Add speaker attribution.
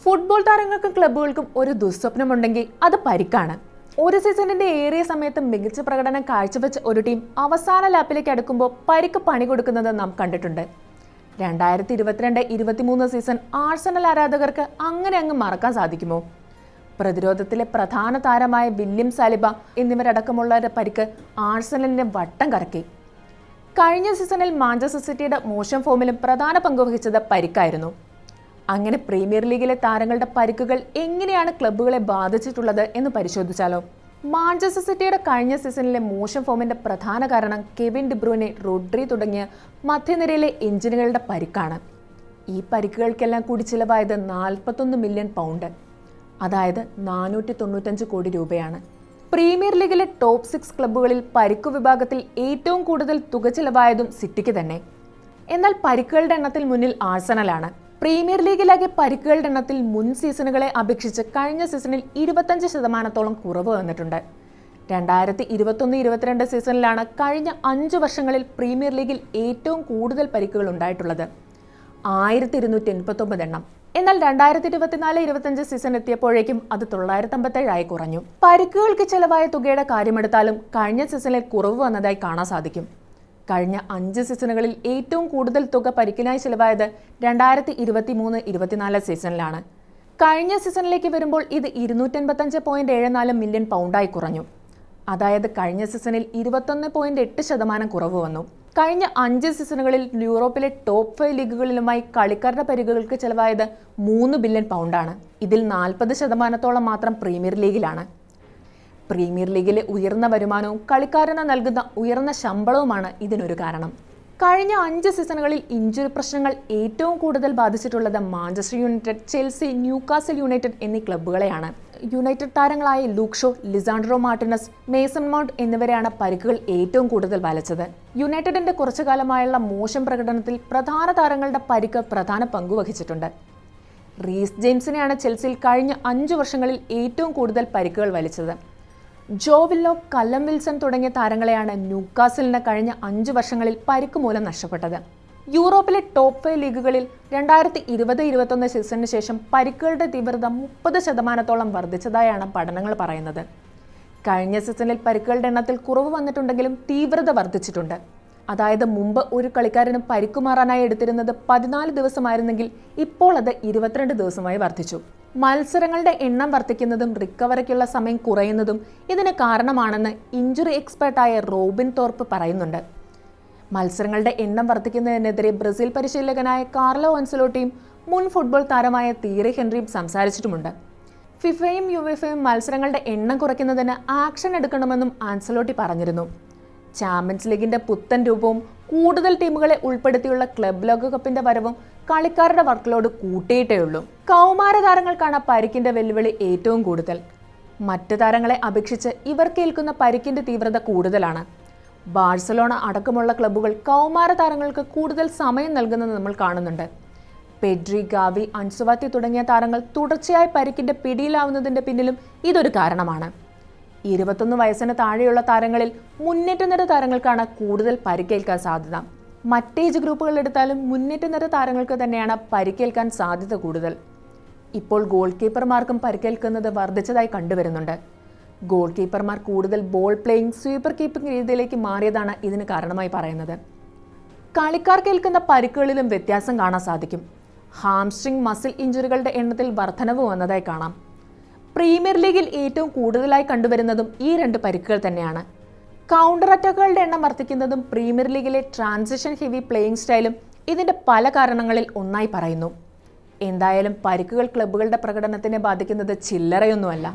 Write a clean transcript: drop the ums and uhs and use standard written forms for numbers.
Speaker 1: Football താരങ്ങൾക്കും ക്ലബ്ബുകൾക്കും ഒരു ദുസ്വപ്നമുണ്ടെങ്കിൽ അത് പരിക്കാണ്. ഒരു സീസണിന്റെ ഏറിയ സമയത്ത് മികച്ച പ്രകടനം കാഴ്ചവെച്ച ഒരു ടീം അവസാന ലാപ്പിലേക്ക് അടുക്കുമ്പോൾ പരിക്ക് പണി കൊടുക്കുന്നത് നാം കണ്ടിട്ടുണ്ട്. 2022-23 സീസൺ ആഴ്സണൽ ആരാധകർക്ക് അങ്ങനെ അങ്ങ് മറക്കാൻ സാധിക്കുമോ? പ്രതിരോധത്തിലെ പ്രധാന താരമായ വില്യം സാലിബ എന്നിവരടക്കമുള്ളവരുടെ പരിക്ക് ആഴ്സണലിനെ വട്ടം കറക്കി. കഴിഞ്ഞ സീസണിൽ മാഞ്ചസ്റ്റർ സിറ്റിയുടെ മോശം ഫോമിലും പ്രധാന പങ്കുവഹിച്ചത് പരിക്കായിരുന്നു. അങ്ങനെ പ്രീമിയർ ലീഗിലെ താരങ്ങളുടെ പരിക്കുകൾ എങ്ങനെയാണ് ക്ലബ്ബുകളെ ബാധിച്ചിട്ടുള്ളത് എന്ന് പരിശോധിച്ചാലോ? മാഞ്ചസ്റ്റർ സിറ്റിയുടെ കഴിഞ്ഞ സീസണിലെ മോശം ഫോമിന്റെ പ്രധാന കാരണം കെവിൻ ഡി ബ്രൂയ്നെ, റോഡ്രി തുടങ്ങിയ മധ്യനിരയിലെ എഞ്ചിനുകളുടെ പരിക്കാണ്. ഈ പരിക്കുകൾക്കെല്ലാം കൂടി ചിലവായത് 41 മില്യൺ പൗണ്ട്, അതായത് 495 കോടി രൂപയാണ്. പ്രീമിയർ ലീഗിലെ ടോപ്പ് 6 ക്ലബ്ബുകളിൽ പരിക്കു വിഭാഗത്തിൽ ഏറ്റവും കൂടുതൽ തുക ചിലവായതും സിറ്റിക്ക് തന്നെ. എന്നാൽ പരിക്കുകളുടെ എണ്ണത്തിൽ മുന്നിൽ ആഴ്സണലാണ്. പ്രീമിയർ ലീഗിലാകെ പരിക്കുകളുടെ എണ്ണത്തിൽ മുൻ സീസണുകളെ അപേക്ഷിച്ച് കഴിഞ്ഞ സീസണിൽ 25% കുറവ് വന്നിട്ടുണ്ട്. 2021-22 സീസണിലാണ് കഴിഞ്ഞ 5 വർഷങ്ങളിൽ പ്രീമിയർ ലീഗിൽ ഏറ്റവും കൂടുതൽ പരിക്കുകൾ ഉണ്ടായിട്ടുള്ളത്, 1289 എണ്ണം. എന്നാൽ 2024-25 സീസൺ എത്തിയപ്പോഴേക്കും അത് 957 കുറഞ്ഞു. പരിക്കുകൾക്ക് ചെലവായ തുകയുടെ കാര്യമെടുത്താലും കഴിഞ്ഞ സീസണിൽ കുറവ് വന്നതായി കാണാൻ സാധിക്കും. കഴിഞ്ഞ 5 സീസണുകളിൽ ഏറ്റവും കൂടുതൽ തുക പരിക്കിനായി ചിലവായത് 2023-24 സീസണിലാണ്. കഴിഞ്ഞ സീസണിലേക്ക് വരുമ്പോൾ ഇത് 285.74 മില്യൺ പൗണ്ടായി കുറഞ്ഞു. അതായത് കഴിഞ്ഞ സീസണിൽ 21.8% കുറവ് വന്നു. കഴിഞ്ഞ 5 സീസണുകളിൽ യൂറോപ്പിലെ ടോപ്പ് 5 ലീഗുകളിലുമായി കളിക്കാരുടെ പരിക്കുകൾക്ക് ചെലവായത് 3 ബില്യൺ പൗണ്ടാണ്. ഇതിൽ 40% മാത്രം പ്രീമിയർ ലീഗിലാണ്. പ്രീമിയർ ലീഗിലെ ഉയർന്ന വരുമാനവും കളിക്കാരന് നൽകുന്ന ഉയർന്ന ശമ്പളവുമാണ് ഇതിനൊരു കാരണം. കഴിഞ്ഞ 5 സീസണുകളിൽ ഇഞ്ചുറി പ്രശ്നങ്ങൾ ഏറ്റവും കൂടുതൽ ബാധിച്ചിട്ടുള്ളത് Manchester United, Chelsea, Newcastle United എന്നീ ക്ലബ്ബുകളെയാണ്. യുണൈറ്റഡ് താരങ്ങളായ Luke Shaw, Lisandro Martinez, Mason Mount എന്നിവരെയാണ് പരിക്കുകൾ ഏറ്റവും കൂടുതൽ വലച്ചത്. യുണൈറ്റഡിന്റെ കുറച്ചു കാലമായുള്ള മോശം പ്രകടനത്തിൽ പ്രധാന താരങ്ങളുടെ പരിക്ക് പ്രധാന പങ്കുവഹിച്ചിട്ടുണ്ട്. റീസ് ജെയിംസിനെയാണ് ചെൽസിയിൽ കഴിഞ്ഞ 5 വർഷങ്ങളിൽ ഏറ്റവും കൂടുതൽ പരിക്കുകൾ വലിച്ചത്. ജോ വില്ലോക്ക്, കല്ലം വിൽസൺ തുടങ്ങിയ താരങ്ങളെയാണ് ന്യൂകാസിലിന് കഴിഞ്ഞ 5 വർഷങ്ങളിൽ പരിക്ക് മൂലം നഷ്ടപ്പെട്ടത്. യൂറോപ്പിലെ ടോപ്പ് 5 ലീഗുകളിൽ 2020-21 സീസണിന് ശേഷം പരിക്കുകളുടെ തീവ്രത 30% വർദ്ധിച്ചതായാണ് പഠനങ്ങൾ പറയുന്നത്. കഴിഞ്ഞ സീസണിൽ പരിക്കുകളുടെ എണ്ണത്തിൽ കുറവ് വന്നിട്ടുണ്ടെങ്കിലും തീവ്രത വർദ്ധിച്ചിട്ടുണ്ട്. അതായത് മുമ്പ് ഒരു കളിക്കാരന് പരിക്കുമാറാനായി എടുത്തിരുന്നത് 14 ദിവസമായിരുന്നെങ്കിൽ ഇപ്പോൾ അത് 22 ദിവസമായി വർദ്ധിച്ചു. മത്സരങ്ങളുടെ എണ്ണം വർദ്ധിക്കുന്നതും റിക്കവറിക്കുള്ള സമയം കുറയുന്നതും ഇതിന് കാരണമാണെന്ന് ഇഞ്ചുറി എക്സ്പെർട്ടായ റോബിൻ തോർപ്പ് പറയുന്നുണ്ട്. മത്സരങ്ങളുടെ എണ്ണം വർദ്ധിക്കുന്നതിനെതിരെ ബ്രസീൽ പരിശീലകനായ കാർലോ അൻസലോട്ടിയും മുൻ ഫുട്ബോൾ താരമായ തിയറി ഹെൻറിയും സംസാരിച്ചിട്ടുമുണ്ട്. ഫിഫയും യുവേഫയും മത്സരങ്ങളുടെ എണ്ണം കുറയ്ക്കുന്നതിന് ആക്ഷൻ എടുക്കണമെന്നും ആൻസലോട്ടി പറഞ്ഞിരുന്നു. ചാമ്പ്യൻസ് ലീഗിന്റെ പുത്തൻ രൂപവും കൂടുതൽ ടീമുകളെ ഉൾപ്പെടുത്തിയുള്ള ക്ലബ് ലോകകപ്പിന്റെ വരവും കളിക്കാരുടെ വർക്ക് ലോഡ് കൂട്ടിയിട്ടേയുള്ളൂ. കൗമാര താരങ്ങൾക്കാണ് പരിക്കിന്റെ വെല്ലുവിളി ഏറ്റവും കൂടുതൽ. മറ്റ് താരങ്ങളെ അപേക്ഷിച്ച് ഇവർക്ക് ഏൽക്കുന്ന പരിക്കിന്റെ തീവ്രത കൂടുതലാണ്. ബാഴ്സലോണ അടക്കമുള്ള ക്ലബ്ബുകൾ കൗമാര താരങ്ങൾക്ക് കൂടുതൽ സമയം നൽകുന്നത് നമ്മൾ കാണുന്നുണ്ട്. പെഡ്രി, ഗാവി, അൻസു ഫാറ്റി തുടങ്ങിയ താരങ്ങൾ തുടർച്ചയായി പരിക്കിന്റെ പിടിയിലാവുന്നതിന്റെ പിന്നിലും ഇതൊരു കാരണമാണ്. 21 വയസ്സിന് താഴെയുള്ള താരങ്ങളിൽ മുന്നേറ്റ നിര താരങ്ങൾക്കാണ് കൂടുതൽ പരിക്കേൽക്കാൻ സാധ്യത. മറ്റേജ് ഗ്രൂപ്പുകൾ എടുത്താലും മുന്നേറ്റ നിര താരങ്ങൾക്ക് തന്നെയാണ് പരിക്കേൽക്കാൻ സാധ്യത കൂടുതൽ. ഇപ്പോൾ ഗോൾ കീപ്പർമാർക്കും പരിക്കേൽക്കുന്നത് വർദ്ധിച്ചതായി കണ്ടുവരുന്നുണ്ട്. ഗോൾ കീപ്പർമാർ കൂടുതൽ ബോൾ പ്ലേയിങ്, സ്വീപ്പർ കീപ്പിംഗ് രീതിയിലേക്ക് മാറിയതാണ് ഇതിന് കാരണമായി പറയുന്നത്. കളിക്കാർക്ക് ഏൽക്കുന്ന പരിക്കുകളിലും വ്യത്യാസം കാണാൻ സാധിക്കും. ഹാംസ്ട്രിങ്, മസിൽ ഇഞ്ചുറികളുടെ എണ്ണത്തിൽ വർധനവ് വന്നതായി കാണാം. പ്രീമിയർ ലീഗിൽ ഏറ്റവും കൂടുതലായി കണ്ടുവരുന്നതും ഈ 2 പരിക്കുകൾ തന്നെയാണ്. കൗണ്ടർ അറ്റാക്കുകളുടെ എണ്ണം വർദ്ധിക്കുന്നതും പ്രീമിയർ ലീഗിലെ ട്രാൻസിഷൻ ഹെവി പ്ലേയിങ് സ്റ്റൈലും ഇതിന്റെ പല കാരണങ്ങളിൽ ഒന്നായി പറയുന്നു. എന്തായാലും പരിക്കുകൾ ക്ലബ്ബുകളുടെ പ്രകടനത്തിനെ ബാധിക്കുന്നത് ചില്ലറയൊന്നുമല്ല.